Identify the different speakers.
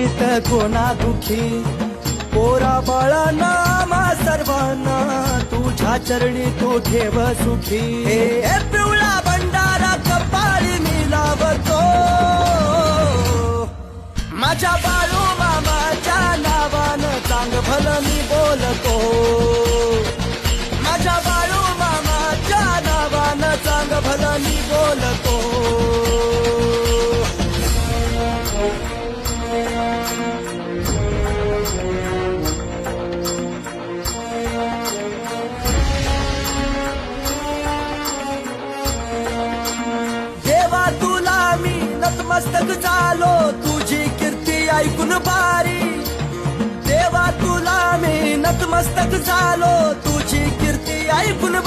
Speaker 1: कोणा दुखी पोरा बाळांना आम्हा सर्वांना तुझ्या चरणी तू ठेव सुखी हे पिवळा भंडारा कपाळी मी लावतो माझ्या बाळू मामाच्या नावानं चांग भलं मी बोलतो माझ्या बाळू मामाच्या नावानं चांग भलं मी बोलतो देवा तुला मी नतमस्तक झालो तुझी कीर्ती ऐकून भारी देवा तुला मी नतमस्तक झालो तुझी कीर्ती ऐकून